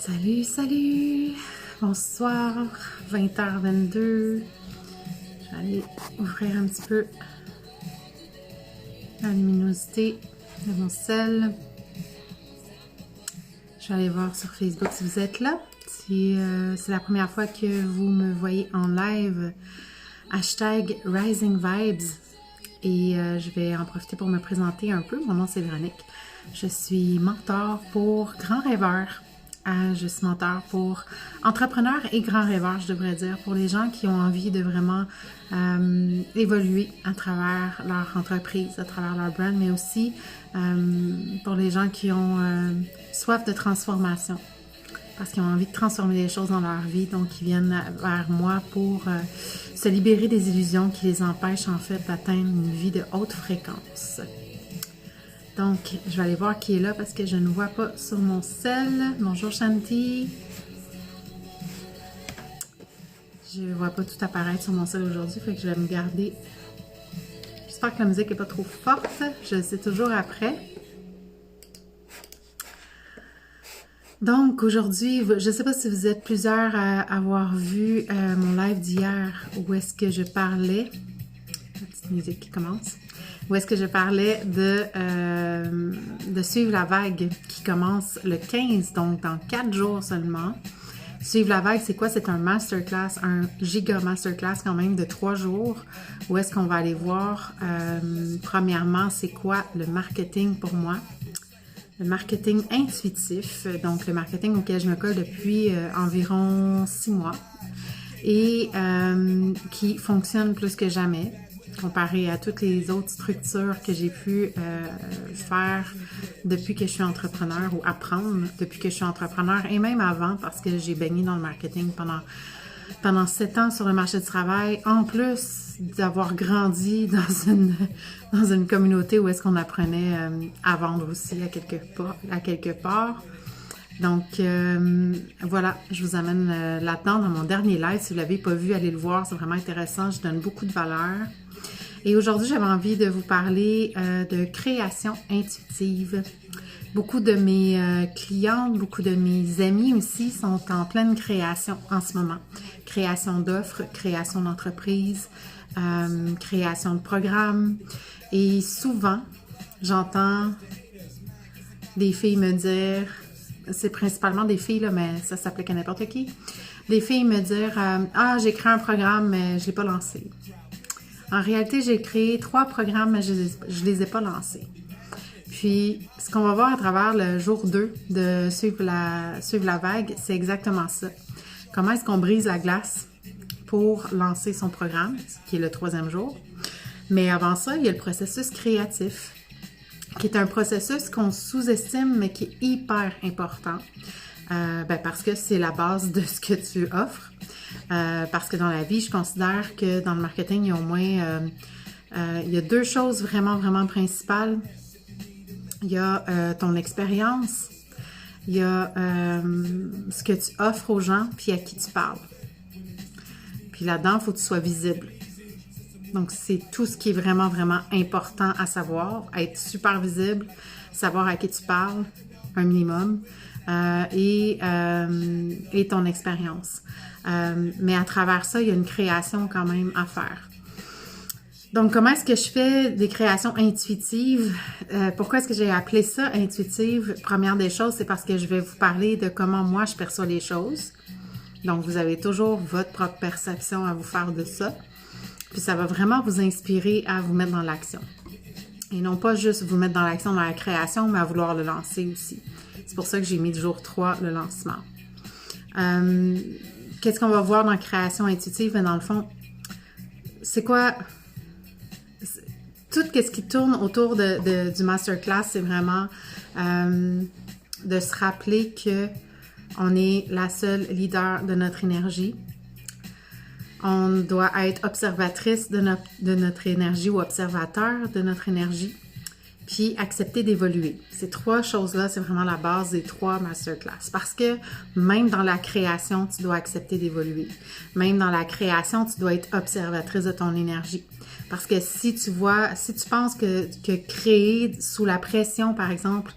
Salut, salut! Bonsoir, 20h22. Je vais aller ouvrir un petit peu la luminosité de mon sel. Je vais aller voir sur Facebook si vous êtes là. Si c'est la première fois que vous me voyez en live, hashtag Rising Vibes. Et je vais en profiter pour me présenter un peu. Mon nom c'est Véronique. Je suis mentor pour grands rêveurs. Je suis mentor pour entrepreneurs et grands rêveurs, je devrais dire, pour les gens qui ont envie de vraiment évoluer à travers leur entreprise, à travers leur brand, mais aussi pour les gens qui ont soif de transformation, parce qu'ils ont envie de transformer les choses dans leur vie, donc ils viennent vers moi pour se libérer des illusions qui les empêchent en fait d'atteindre une vie de haute fréquence. Donc, je vais aller voir qui est là parce que je ne vois pas sur mon sel. Bonjour Shanti. Je ne vois pas tout apparaître sur mon sel aujourd'hui, fait que je vais me garder. J'espère que la musique n'est pas trop forte. Je le sais toujours après. Donc, aujourd'hui, je ne sais pas si vous êtes plusieurs à avoir vu mon live d'hier où est-ce que je parlais. La petite musique qui commence. Où est-ce que je parlais de suivre la vague qui commence le 15, donc dans 4 jours seulement. Suivre la vague, c'est quoi? C'est un masterclass, un giga masterclass quand même de 3 jours. Où est-ce qu'on va aller voir, premièrement, c'est quoi le marketing pour moi? Le marketing intuitif, donc le marketing auquel je me colle depuis environ 6 mois et qui fonctionne plus que jamais. Comparé à toutes les autres structures que j'ai pu faire depuis que je suis entrepreneur ou apprendre depuis que je suis entrepreneur et même avant parce que j'ai baigné dans le marketing pendant 7 ans sur le marché du travail, en plus d'avoir grandi dans une communauté où est-ce qu'on apprenait à vendre aussi à quelque part. Donc, voilà, je vous amène là-dedans dans mon dernier live. Si vous ne l'avez pas vu, allez le voir, c'est vraiment intéressant. Je donne beaucoup de valeur. Et aujourd'hui, j'avais envie de vous parler de création intuitive. Beaucoup de mes clientes, beaucoup de mes amis aussi sont en pleine création en ce moment. Création d'offres, création d'entreprises, création de programmes. Et souvent, j'entends des filles me dire... C'est principalement des filles, là, mais ça s'applique à n'importe qui. Des filles me dire « Ah, j'ai créé un programme, mais je ne l'ai pas lancé. » En réalité, j'ai créé 3 programmes, mais je ne les ai pas lancés. Puis, ce qu'on va voir à travers le jour 2 de suivre la vague, c'est exactement ça. Comment est-ce qu'on brise la glace pour lancer son programme, qui est le 3e jour. Mais avant ça, il y a le processus créatif, qui est un processus qu'on sous-estime, mais qui est hyper important. Parce que c'est la base de ce que tu offres. Parce que dans la vie, je considère que dans le marketing, il y a au moins il y a 2 choses vraiment, vraiment principales. Il y a ton expérience, il y a ce que tu offres aux gens, puis à qui tu parles. Puis là-dedans, il faut que tu sois visible. Donc, c'est tout ce qui est vraiment, vraiment important à savoir. Être super visible, savoir à qui tu parles, un minimum, et ton expérience. Mais à travers ça, il y a une création quand même à faire. Donc, comment est-ce que je fais des créations intuitives? Pourquoi est-ce que j'ai appelé ça intuitive? Première des choses, c'est parce que je vais vous parler de comment moi je perçois les choses. Donc, vous avez toujours votre propre perception à vous faire de ça. Puis ça va vraiment vous inspirer à vous mettre dans l'action. Et non pas juste vous mettre dans l'action dans la création, mais à vouloir le lancer aussi. C'est pour ça que j'ai mis le jour 3, le lancement. Qu'est-ce qu'on va voir dans la création intuitive? Mais dans le fond, c'est quoi? Tout ce qui tourne autour du masterclass, c'est vraiment de se rappeler que on est la seule leader de notre énergie. On doit être observatrice de notre énergie ou observateur de notre énergie, puis accepter d'évoluer. Ces 3 choses-là, c'est vraiment la base des 3 masterclass. Parce que même dans la création, tu dois accepter d'évoluer. Même dans la création, tu dois être observatrice de ton énergie. Parce que si tu penses que créer sous la pression, par exemple,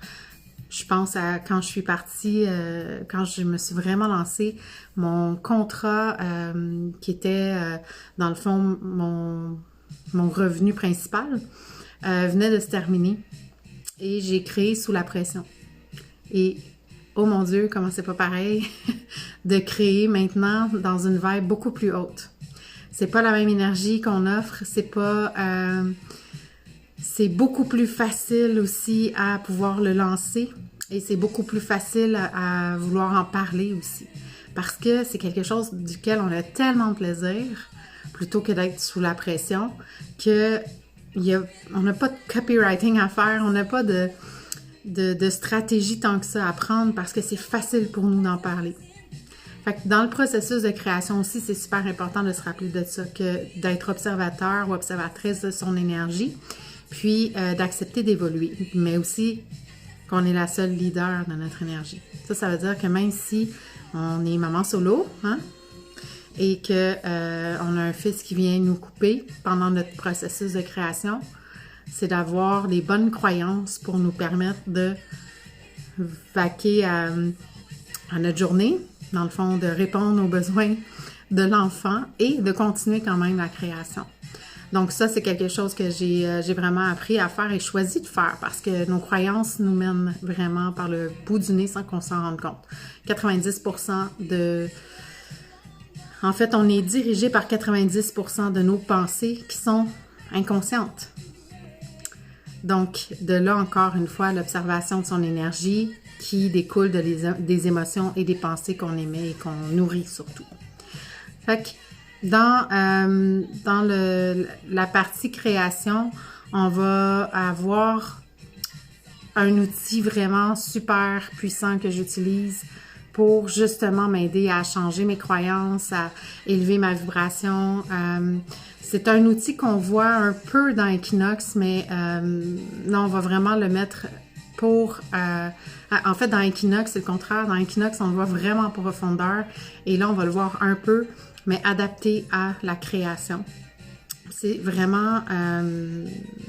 Je pense à quand je suis partie, quand je me suis vraiment lancée, mon contrat qui était, dans le fond, mon revenu principal venait de se terminer et j'ai créé sous la pression. Et oh mon Dieu, comment c'est pas pareil de créer maintenant dans une vibe beaucoup plus haute. C'est pas la même énergie qu'on offre, c'est beaucoup plus facile aussi à pouvoir le lancer et c'est beaucoup plus facile à vouloir en parler aussi. Parce que c'est quelque chose duquel on a tellement de plaisir, plutôt que d'être sous la pression, on n'a pas de copywriting à faire, on n'a pas de stratégie tant que ça à prendre parce que c'est facile pour nous d'en parler. Fait que dans le processus de création aussi, c'est super important de se rappeler de ça, que d'être observateur ou observatrice de son énergie, puis d'accepter d'évoluer, mais aussi qu'on est la seule leader de notre énergie. Ça veut dire que même si on est maman solo, hein, et que on a un fils qui vient nous couper pendant notre processus de création, c'est d'avoir les bonnes croyances pour nous permettre de vaquer à notre journée, dans le fond, de répondre aux besoins de l'enfant et de continuer quand même la création. Donc ça, c'est quelque chose que j'ai vraiment appris à faire et choisi de faire parce que nos croyances nous mènent vraiment par le bout du nez sans qu'on s'en rende compte. 90% En fait, on est dirigé par 90% de nos pensées qui sont inconscientes. Donc, de là encore une fois, l'observation de son énergie qui découle des émotions et des pensées qu'on émet et qu'on nourrit surtout. Fait que dans la partie création, on va avoir un outil vraiment super puissant que j'utilise pour justement m'aider à changer mes croyances, à élever ma vibration. C'est un outil qu'on voit un peu dans Equinox, mais là, on va vraiment le mettre pour... en fait, dans Equinox, c'est le contraire. Dans Equinox, on le voit vraiment en profondeur. Et là, on va le voir un peu, mais adapté à la création. C'est vraiment...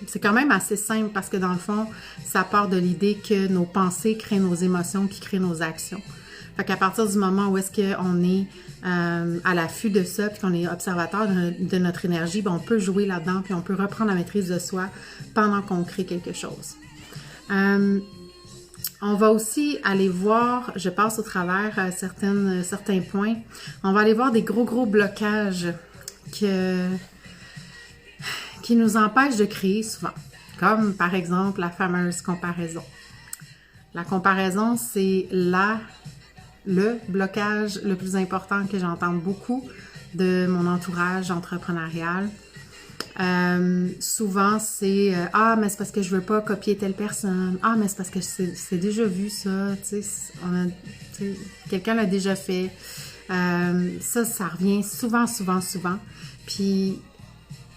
c'est quand même assez simple parce que dans le fond, ça part de l'idée que nos pensées créent nos émotions qui créent nos actions. Fait qu'à partir du moment où est-ce qu'on est à l'affût de ça, puis qu'on est observateur de notre énergie, ben on peut jouer là-dedans, puis on peut reprendre la maîtrise de soi pendant qu'on crée quelque chose. On va aussi aller voir, je passe au travers certains points, on va aller voir des gros blocages qui nous empêchent de créer souvent, comme par exemple la fameuse comparaison. La comparaison, c'est le blocage le plus important que j'entends beaucoup de mon entourage entrepreneurial. Souvent, c'est « Ah, mais c'est parce que je veux pas copier telle personne. Ah, mais c'est parce que c'est déjà vu ça. » Tu sais, quelqu'un l'a déjà fait. Ça revient souvent. Puis,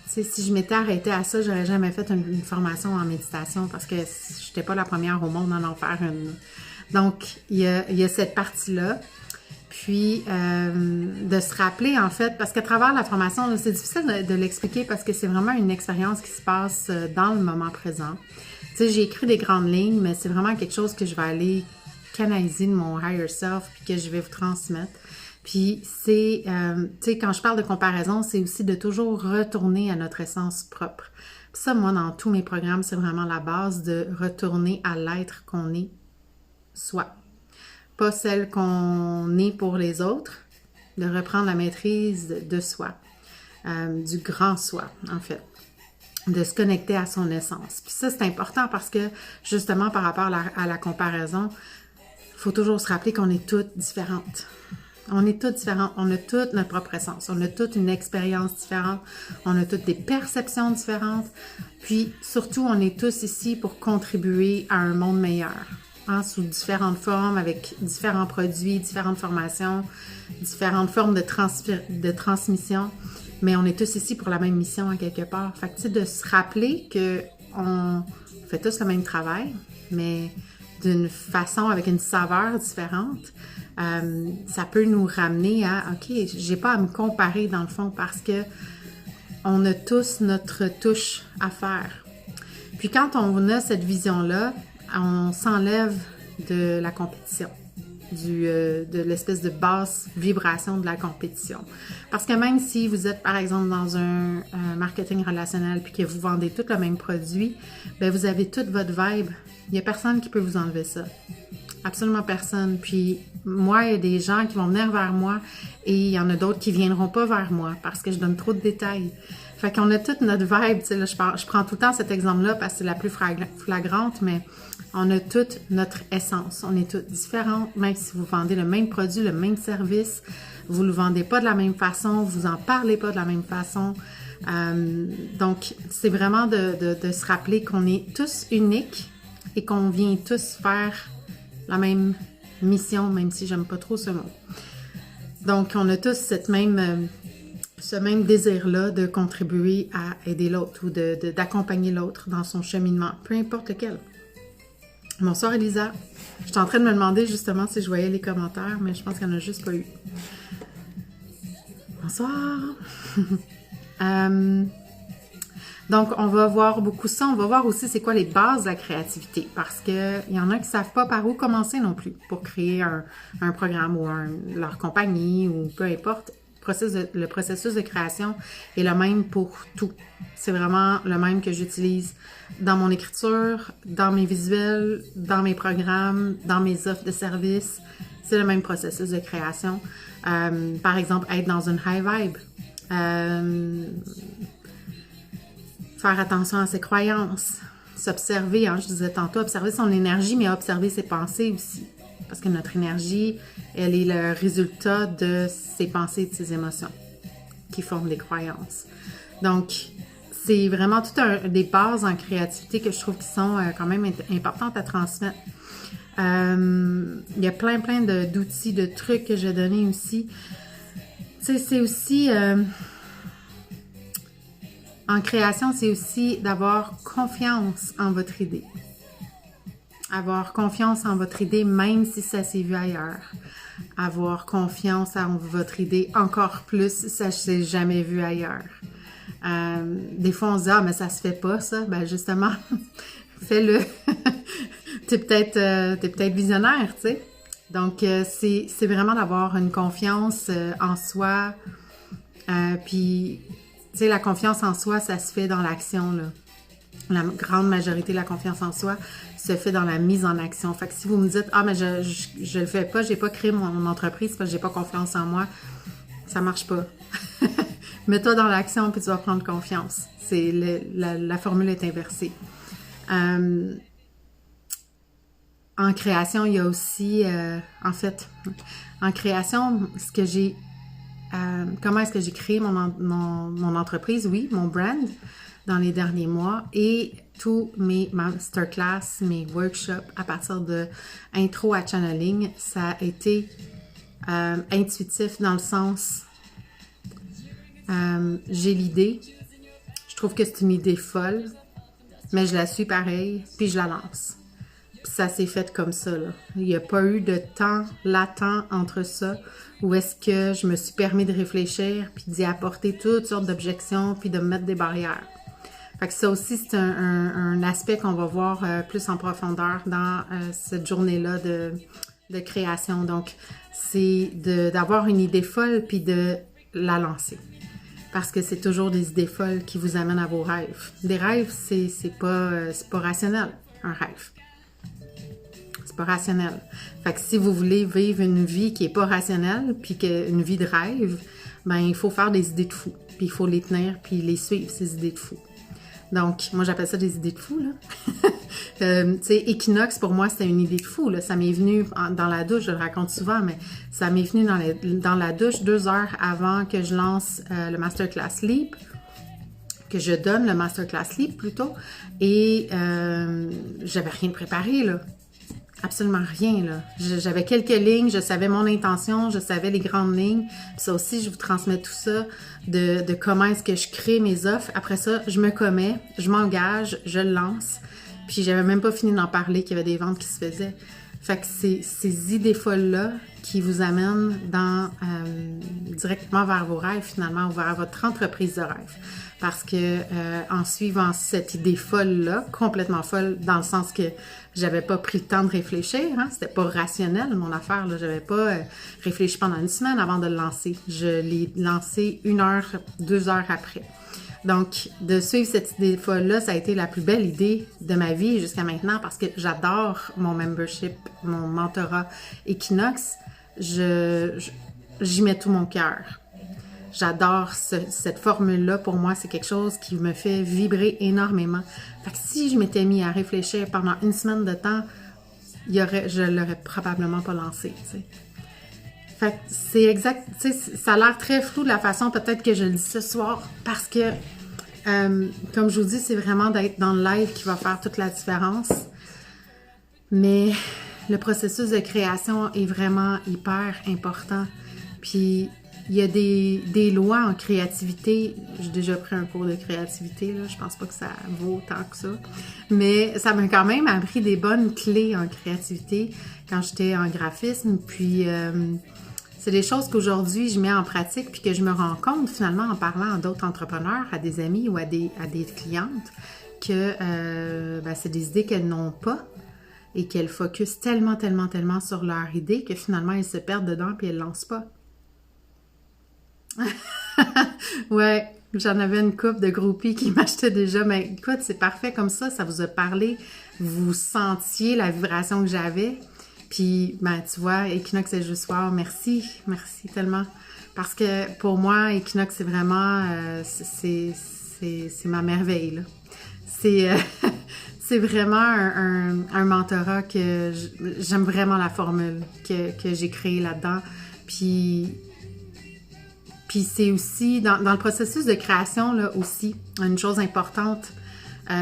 si je m'étais arrêtée à ça, j'aurais jamais fait une formation en méditation parce que je n'étais pas la première au monde à en faire une. Donc, il y a cette partie-là. Puis, de se rappeler, en fait, parce qu'à travers la formation, c'est difficile de l'expliquer parce que c'est vraiment une expérience qui se passe dans le moment présent. Tu sais, j'ai écrit des grandes lignes, mais c'est vraiment quelque chose que je vais aller canaliser de mon higher self puis que je vais vous transmettre. Puis, c'est, tu sais, quand je parle de comparaison, c'est aussi de toujours retourner à notre essence propre. Puis ça, moi, dans tous mes programmes, c'est vraiment la base de retourner à l'être qu'on est soi. Pas celle qu'on est pour les autres, de reprendre la maîtrise de soi, du grand soi, en fait, de se connecter à son essence. Puis ça, c'est important parce que, justement, par rapport à la comparaison, il faut toujours se rappeler qu'on est toutes différentes. On est toutes différentes, on a toute notre propre essence, on a toute une expérience différente, on a toutes des perceptions différentes, puis surtout, on est tous ici pour contribuer à un monde meilleur. Sous différentes formes, avec différents produits, différentes formations, différentes formes de transmission, mais on est tous ici pour la même mission à quelque part. Fait que, tu sais, de se rappeler qu'on fait tous le même travail, mais d'une façon, avec une saveur différente, ça peut nous ramener à, OK, j'ai pas à me comparer dans le fond parce que on a tous notre touche à faire. Puis quand on a cette vision-là, on s'enlève de la compétition, de l'espèce de basse vibration de la compétition. Parce que même si vous êtes, par exemple, dans un marketing relationnel puis que vous vendez tout le même produit, bien, vous avez toute votre vibe. Il n'y a personne qui peut vous enlever ça. Absolument personne. Puis moi, il y a des gens qui vont venir vers moi et il y en a d'autres qui ne viendront pas vers moi parce que je donne trop de détails. Fait qu'on a toute notre vibe. Tu sais, là, je prends tout le temps cet exemple-là parce que c'est la plus flagrante, mais on a toute notre essence. On est toutes différentes, même si vous vendez le même produit, le même service. Vous ne le vendez pas de la même façon, vous en parlez pas de la même façon. Donc, c'est vraiment de se rappeler qu'on est tous uniques et qu'on vient tous faire la même mission, même si j'aime pas trop ce mot. Donc, on a tous ce même désir-là de contribuer à aider l'autre ou d'accompagner l'autre dans son cheminement, peu importe lequel. Bonsoir Elisa. J'étais en train de me demander justement si je voyais les commentaires, mais je pense qu'il n'y en a juste pas eu. Bonsoir. Donc, on va voir beaucoup ça. On va voir aussi c'est quoi les bases de la créativité parce qu'il y en a qui ne savent pas par où commencer non plus pour créer un programme ou leur compagnie ou peu importe. Le processus de création est le même pour tout. C'est vraiment le même que j'utilise dans mon écriture, dans mes visuels, dans mes programmes, dans mes offres de services. C'est le même processus de création. Par exemple, être dans une high vibe. Faire attention à ses croyances. S'observer, je disais tantôt, observer son énergie, mais observer ses pensées aussi. Parce que notre énergie, elle est le résultat de ses pensées et de ses émotions qui forment des croyances. Donc, c'est vraiment des bases en créativité que je trouve qui sont quand même importantes à transmettre. Il y a plein d'outils, de trucs que j'ai donnés aussi. Tu sais, c'est aussi... en création, c'est aussi d'avoir confiance en votre idée. Avoir confiance en votre idée, même si ça s'est vu ailleurs. Avoir confiance en votre idée encore plus si ça ne s'est jamais vu ailleurs. Des fois, on se dit « Ah, mais ça se fait pas, ça. » Ben justement, fais-le. T'es peut-être visionnaire, tu sais. Donc, c'est vraiment d'avoir une confiance en soi. Puis, tu sais, la confiance en soi, ça se fait dans l'action, là. La grande majorité de la confiance en soi se fait dans la mise en action. Fait que si vous me dites « Ah, mais je le fais pas, j'ai pas créé mon entreprise parce que j'ai pas confiance en moi », ça marche pas. Mets-toi dans l'action puis tu vas prendre confiance. La formule est inversée. En création, il y a aussi, en création, comment est-ce que j'ai créé mon entreprise, oui, mon brand dans les derniers mois et tous mes masterclass, mes workshops à partir de intro à channeling, ça a été intuitif dans le sens j'ai l'idée, je trouve que c'est une idée folle, mais je la suis pareil, puis je la lance. Puis ça s'est fait comme ça, là. Il n'y a pas eu de temps latent entre ça où est-ce que je me suis permis de réfléchir puis d'y apporter toutes sortes d'objections puis de me mettre des barrières. Fait que ça aussi, c'est un aspect qu'on va voir plus en profondeur dans cette journée-là de création. Donc, c'est d'avoir une idée folle puis de la lancer. Parce que c'est toujours des idées folles qui vous amènent à vos rêves. Des rêves, c'est pas rationnel, un rêve. C'est pas rationnel. Fait que si vous voulez vivre une vie qui est pas rationnelle, puis une vie de rêve, ben il faut faire des idées de fou. Puis il faut les tenir, puis les suivre, ces idées de fou. Donc, moi, j'appelle ça des idées de fou, là. Tu sais, Équinoxe, pour moi, c'était une idée de fou, là. Ça m'est venu dans la douche, je le raconte souvent, mais ça m'est venu dans la douche 2 heures avant que je lance le Masterclass Leap, que je donne le Masterclass Leap, plutôt. Et j'avais rien préparé, là. Absolument rien, là. J'avais quelques lignes, je savais mon intention, je savais les grandes lignes. Puis ça aussi, je vous transmets tout ça de comment est-ce que je crée mes offres. Après ça, je me commets, je m'engage, je le lance. Puis j'avais même pas fini d'en parler qu'il y avait des ventes qui se faisaient. Fait que c'est ces idées folles-là qui vous amène directement vers vos rêves, finalement, ou vers votre entreprise de rêve. Parce que en suivant cette idée folle-là, complètement folle, dans le sens que j'avais pas pris le temps de réfléchir, hein, c'était pas rationnel mon affaire, là, j'avais pas réfléchi pendant une semaine avant de le lancer. Je l'ai lancé 1 heure, 2 heures après. Donc, de suivre cette idée folle-là, ça a été la plus belle idée de ma vie jusqu'à maintenant parce que j'adore mon membership, mon mentorat Equinox. J'y mets tout mon cœur. J'adore cette formule-là. Pour moi, c'est quelque chose qui me fait vibrer énormément. Fait que si je m'étais mis à réfléchir pendant une semaine de temps, je l'aurais probablement pas lancé, tu sais. Fait que c'est exact, tu sais, ça a l'air très flou de la façon peut-être que je le dis ce soir parce que, comme je vous dis, c'est vraiment d'être dans le live qui va faire toute la différence. Mais le processus de création est vraiment hyper important. Puis, il y a des lois en créativité. J'ai déjà pris un cours de créativité, là. Je pense pas que ça vaut autant que ça. Mais ça m'a quand même appris des bonnes clés en créativité quand j'étais en graphisme. Puis, c'est des choses qu'aujourd'hui, je mets en pratique puis que je me rends compte, finalement, en parlant à d'autres entrepreneurs, à des amis ou à des clientes, que c'est des idées qu'elles n'ont pas et qu'elles focusent tellement, tellement, tellement sur leur idée que finalement, elles se perdent dedans puis elles ne lancent pas. Ouais, j'en avais une couple de groupies qui m'achetaient déjà, mais écoute, c'est parfait comme ça vous a parlé, vous sentiez la vibration que j'avais, puis ben tu vois, Equinox et Juste Soir, merci tellement, parce que pour moi, Equinox, c'est vraiment, c'est ma merveille, là. C'est vraiment un mentorat que j'aime vraiment la formule que j'ai créée là-dedans, puis c'est aussi, dans le processus de création, là, aussi, une chose importante,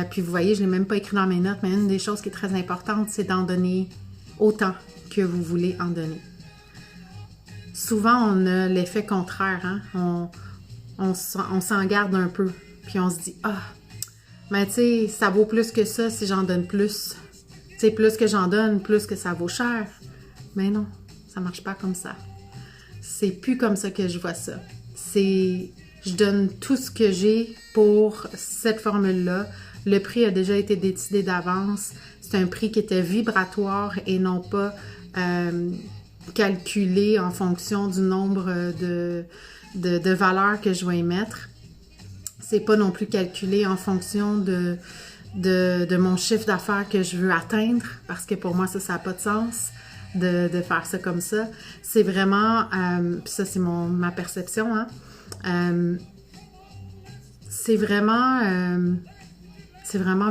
puis vous voyez, je ne l'ai même pas écrit dans mes notes, mais une des choses qui est très importante, c'est d'en donner autant que vous voulez en donner. Souvent, on a l'effet contraire, hein? On s'en garde un peu, puis on se dit « Ah, mais tu sais, ça vaut plus que ça si j'en donne plus. Tu sais, plus que j'en donne, plus que ça vaut cher. » Mais non, ça marche pas comme ça. C'est plus comme ça que je vois ça. Je donne tout ce que j'ai pour cette formule-là. Le prix a déjà été décidé d'avance. C'est un prix qui était vibratoire et non pas calculé en fonction du nombre de valeurs que je vais émettre. C'est pas non plus calculé en fonction de mon chiffre d'affaires que je veux atteindre, parce que pour moi, ça n'a pas de sens de faire ça comme ça. C'est vraiment, puis ça c'est ma perception, hein, c'est vraiment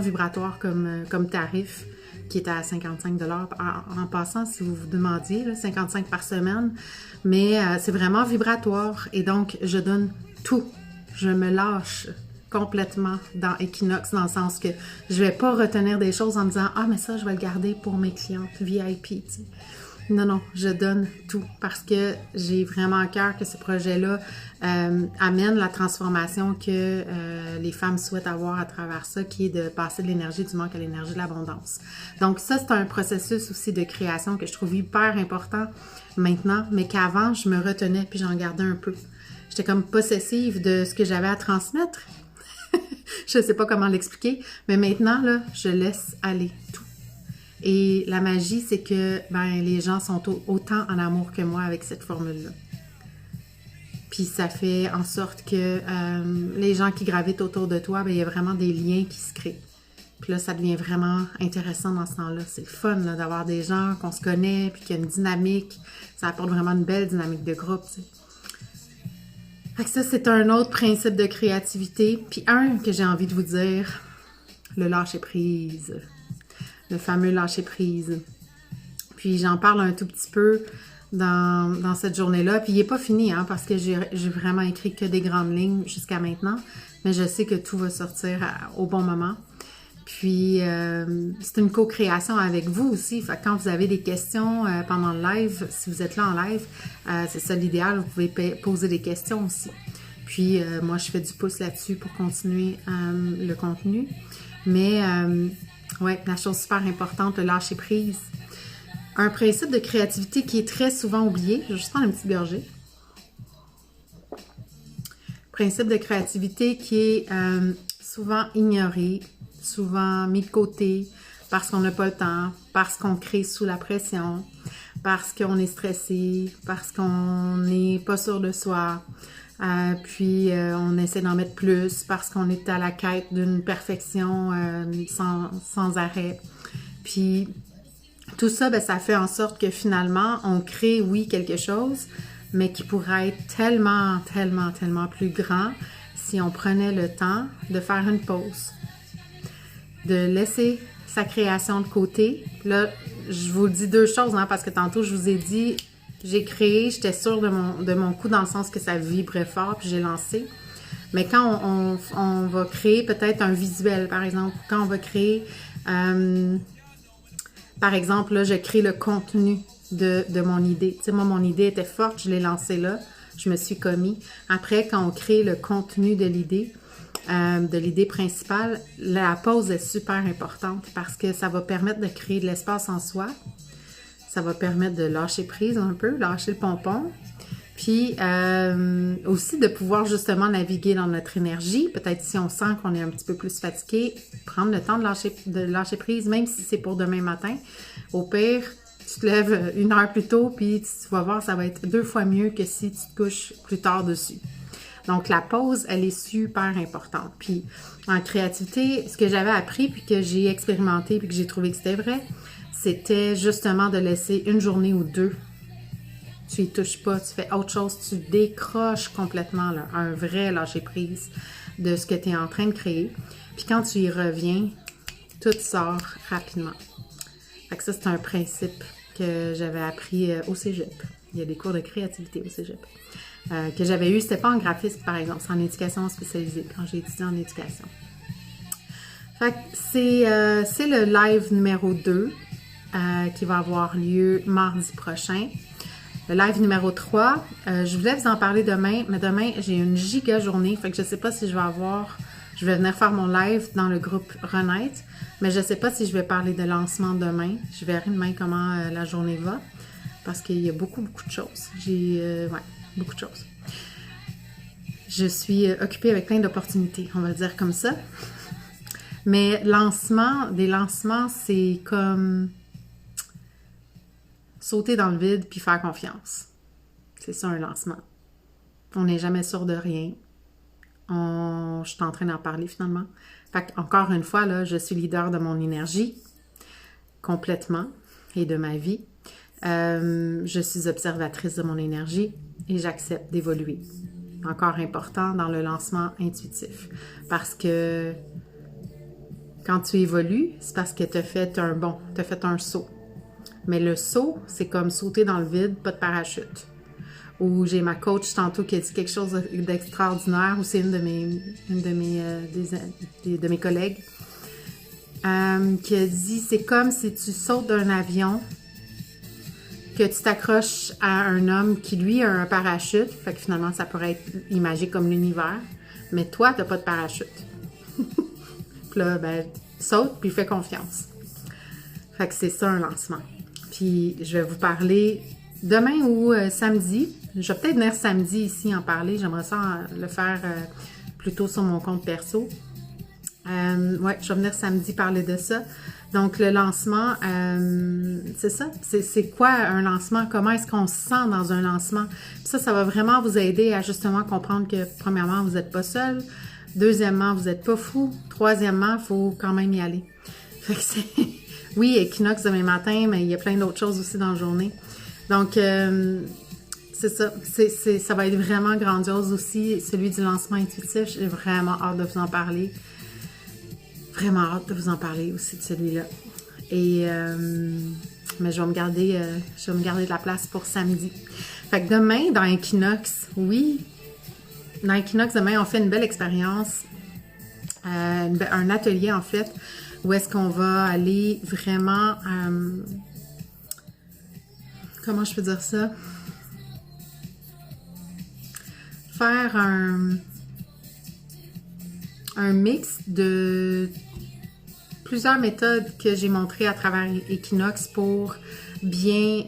vibratoire comme tarif, qui est à 55 $. En passant, si vous vous demandiez, là, 55 par semaine, mais c'est vraiment vibratoire et donc je donne tout. Je me lâche complètement dans Equinox, dans le sens que je vais pas retenir des choses en me disant « Ah, mais ça, je vais le garder pour mes clientes VIP. » tu sais. Non, je donne tout parce que j'ai vraiment à cœur que ce projet-là amène la transformation que les femmes souhaitent avoir à travers ça, qui est de passer de l'énergie du manque à l'énergie de l'abondance. Donc ça, c'est un processus aussi de création que je trouve hyper important maintenant, mais qu'avant, je me retenais puis j'en gardais un peu. J'étais comme possessive de ce que j'avais à transmettre. Je sais pas comment l'expliquer, mais maintenant, là, je laisse aller tout. Et la magie, c'est que les gens sont autant en amour que moi avec cette formule-là. Puis ça fait en sorte que les gens qui gravitent autour de toi, il y a vraiment des liens qui se créent. Puis là, ça devient vraiment intéressant dans ce temps-là. C'est le fun là, d'avoir des gens qu'on se connaît, puis qu'il y a une dynamique. Ça apporte vraiment une belle dynamique de groupe, tu sais. Fait que ça, c'est un autre principe de créativité. Puis un que j'ai envie de vous dire, le lâcher-prise. Le fameux lâcher-prise. Puis j'en parle un tout petit peu dans cette journée-là. Puis il n'est pas fini, hein, parce que j'ai vraiment écrit que des grandes lignes jusqu'à maintenant. Mais je sais que tout va sortir au bon moment. Puis c'est une co-création avec vous aussi. Fait que quand vous avez des questions pendant le live, si vous êtes là en live, c'est ça l'idéal. Vous pouvez poser des questions aussi. Puis moi, je fais du pouce là-dessus pour continuer le contenu. Mais ouais, la chose super importante, le lâcher prise. Un principe de créativité qui est très souvent oublié. Je vais juste prendre une petite gorgée. Principe de créativité qui est souvent ignoré, souvent mis de côté parce qu'on n'a pas le temps, parce qu'on crée sous la pression, parce qu'on est stressé, parce qu'on n'est pas sûr de soi, puis on essaie d'en mettre plus, parce qu'on est à la quête d'une perfection sans arrêt. Puis tout ça, ben, ça fait en sorte que finalement, on crée, oui, quelque chose, mais qui pourrait être tellement, tellement, tellement plus grand si on prenait le temps de faire une pause, de laisser sa création de côté. Là, je vous dis deux choses, hein, parce que tantôt, je vous ai dit, j'ai créé, j'étais sûre de mon coup dans le sens que ça vibrait fort, puis j'ai lancé. Mais quand on va créer peut-être un visuel, par exemple, quand on va créer... par exemple, là, je crée le contenu de mon idée. Tu sais, moi, mon idée était forte, je l'ai lancée là, je me suis commis. Après, quand on crée le contenu de l'idée principale, la pause est super importante parce que ça va permettre de créer de l'espace en soi. Ça va permettre de lâcher prise un peu, lâcher le pompon. Puis aussi de pouvoir justement naviguer dans notre énergie. Peut-être si on sent qu'on est un petit peu plus fatigué, prendre le temps de lâcher prise, même si c'est pour demain matin. Au pire, tu te lèves 1 heure plus tôt, puis tu vas voir, ça va être 2 fois mieux que si tu te couches plus tard dessus. Donc, la pause, elle est super importante. Puis, en créativité, ce que j'avais appris, puis que j'ai expérimenté, puis que j'ai trouvé que c'était vrai, c'était justement de laisser une journée ou 2. Tu y touches pas, tu fais autre chose, tu décroches complètement, là, un vrai lâcher-prise de ce que tu es en train de créer. Puis quand tu y reviens, tout sort rapidement. Fait que ça, c'est un principe que j'avais appris au cégep. Il y a des cours de créativité au cégep. Que j'avais eu, c'était pas en graphisme, par exemple, c'est en éducation spécialisée, quand j'ai étudié en éducation. Fait que c'est le live numéro 2 qui va avoir lieu mardi prochain. Le live numéro 3, je voulais vous en parler demain, mais demain, j'ai une giga journée, fait que je sais pas si je vais venir faire mon live dans le groupe Renaître, mais je sais pas si je vais parler de lancement demain. Je verrai demain comment la journée va, parce qu'il y a beaucoup, beaucoup de choses. Beaucoup de choses. Je suis occupée avec plein d'opportunités, on va le dire comme ça. Mais des lancements, c'est comme... sauter dans le vide puis faire confiance. C'est ça un lancement. On n'est jamais sûr de rien. Je suis en train d'en parler finalement. Fait qu'encore une fois, là, je suis leader de mon énergie complètement et de ma vie. Je suis observatrice de mon énergie et j'accepte d'évoluer. Encore important dans le lancement intuitif. Parce que quand tu évolues, c'est parce que tu as fait un saut. Mais le saut, c'est comme sauter dans le vide, pas de parachute. Ou j'ai ma coach tantôt qui a dit quelque chose d'extraordinaire, ou c'est une de mes collègues, qui a dit, c'est comme si tu sautes d'un avion, que tu t'accroches à un homme qui, lui, a un parachute, fait que finalement, ça pourrait être imagé comme l'univers, mais toi, t'as pas de parachute. Puis là, ben, saute, puis fais confiance. Fait que c'est ça, un lancement. Puis je vais vous parler demain ou samedi. Je vais peut-être venir samedi ici en parler. J'aimerais ça le faire plutôt sur mon compte perso. Ouais, je vais venir samedi parler de ça. Donc, le lancement, c'est ça. C'est quoi un lancement? Comment est-ce qu'on se sent dans un lancement? Puis ça va vraiment vous aider à justement comprendre que, premièrement, vous n'êtes pas seul. Deuxièmement, vous n'êtes pas fou. Troisièmement, il faut quand même y aller. Fait que c'est... Oui, équinoxe demain matin, mais il y a plein d'autres choses aussi dans la journée. Donc, c'est ça. Ça va être vraiment grandiose aussi, celui du lancement intuitif. J'ai vraiment hâte de vous en parler. Vraiment hâte de vous en parler aussi de celui-là. Et, mais je vais me garder de la place pour samedi. Fait que demain, dans Equinoxe, oui, dans Equinoxe, demain, on fait une belle expérience. Un atelier, en fait, où est-ce qu'on va aller vraiment... comment je peux dire ça? Faire un mix de plusieurs méthodes que j'ai montrées à travers Equinoxe pour bien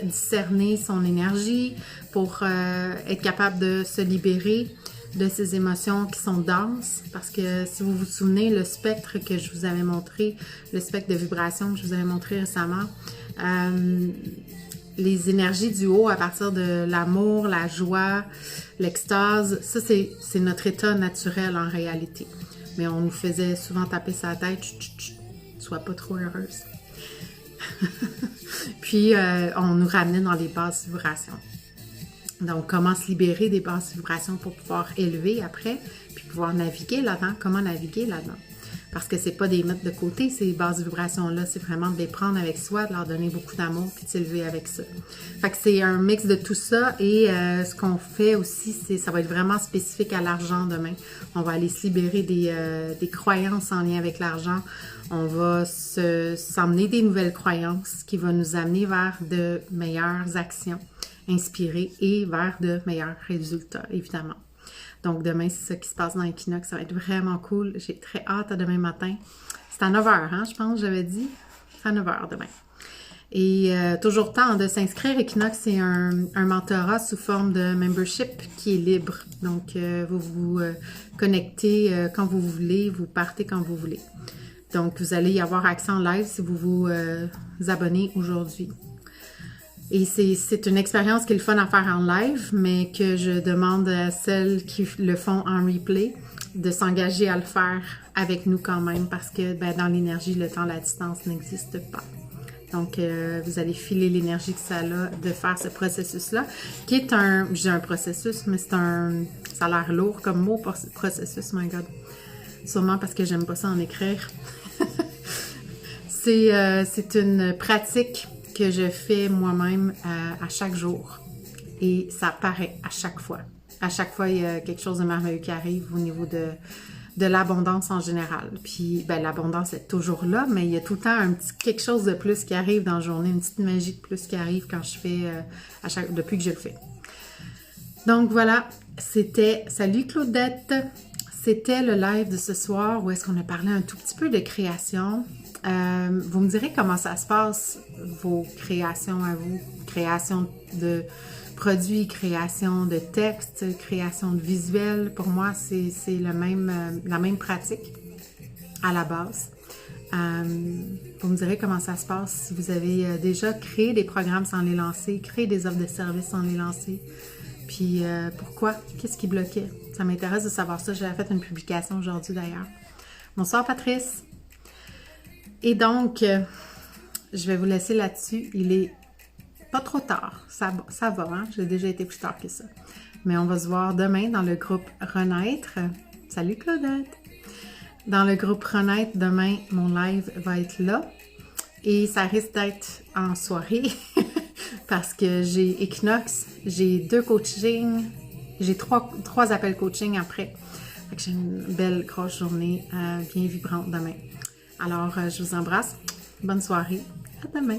discerner son énergie, pour être capable de se libérer de ces émotions qui sont denses. Parce que si vous vous souvenez, le spectre que je vous avais montré, le spectre de vibration que je vous avais montré récemment, les énergies du haut à partir de l'amour, la joie, l'extase, ça c'est notre état naturel en réalité. Mais on nous faisait souvent taper sa tête, sois pas trop heureuse. Puis on nous ramenait dans les basses vibrations. Donc comment se libérer des basses vibrations pour pouvoir élever après, puis pouvoir naviguer là-dedans. Comment naviguer là-dedans? Parce que c'est pas des mettre de côté, ces basses vibrations-là, c'est vraiment de les prendre avec soi, de leur donner beaucoup d'amour, puis de s'élever avec ça. Fait que c'est un mix de tout ça, et ce qu'on fait aussi, ça va être vraiment spécifique à l'argent demain. On va aller se libérer des croyances en lien avec l'argent. On va s'emmener des nouvelles croyances qui vont nous amener vers de meilleures actions inspirées et vers de meilleurs résultats, évidemment. Donc, demain, c'est ça qui se passe dans l'équinoxe. Ça va être vraiment cool. J'ai très hâte à demain matin. C'est à 9h, hein, je pense, j'avais dit. C'est à 9h demain. Et toujours temps de s'inscrire. Equinox, c'est un mentorat sous forme de membership qui est libre. Donc, vous vous connectez quand vous voulez, vous partez quand vous voulez. Donc, vous allez y avoir accès en live si vous vous abonnez aujourd'hui. Et c'est une expérience qui est le fun à faire en live, mais que je demande à celles qui le font en replay de s'engager à le faire avec nous quand même, parce que dans l'énergie, le temps, la distance n'existe pas. Donc, vous allez filer l'énergie que ça a de faire ce processus-là, qui est j'ai un processus, mais ça a l'air lourd comme mot, processus, my God. Sûrement parce que j'aime pas ça en écrire. C'est une pratique que je fais moi-même à chaque jour. Et ça paraît à chaque fois. À chaque fois, il y a quelque chose de merveilleux qui arrive au niveau de l'abondance en général. Puis, l'abondance est toujours là, mais il y a tout le temps quelque chose de plus qui arrive dans la journée, une petite magie de plus qui arrive quand je fais, depuis que je le fais. Donc voilà, salut Claudette! C'était le live de ce soir où est-ce qu'on a parlé un tout petit peu de création. Vous me direz comment ça se passe, vos créations à vous, création de produits, création de textes, création de visuels. Pour moi, c'est la même pratique à la base. Vous me direz comment ça se passe si vous avez déjà créé des programmes sans les lancer, créé des offres de services sans les lancer. Puis pourquoi? Qu'est-ce qui bloquait? Ça m'intéresse de savoir ça. J'avais fait une publication aujourd'hui d'ailleurs. Bonsoir Patrice! Et donc, je vais vous laisser là-dessus. Il est pas trop tard. Ça va, hein? J'ai déjà été plus tard que ça. Mais on va se voir demain dans le groupe Renaître. Salut Claudette! Dans le groupe Renaître, demain, mon live va être là. Et ça risque d'être en soirée parce que j'ai Equinox, j'ai 2 coachings, j'ai 3 appels coaching après. Fait que j'ai une belle grosse journée bien vibrante demain. Alors, je vous embrasse. Bonne soirée. À demain.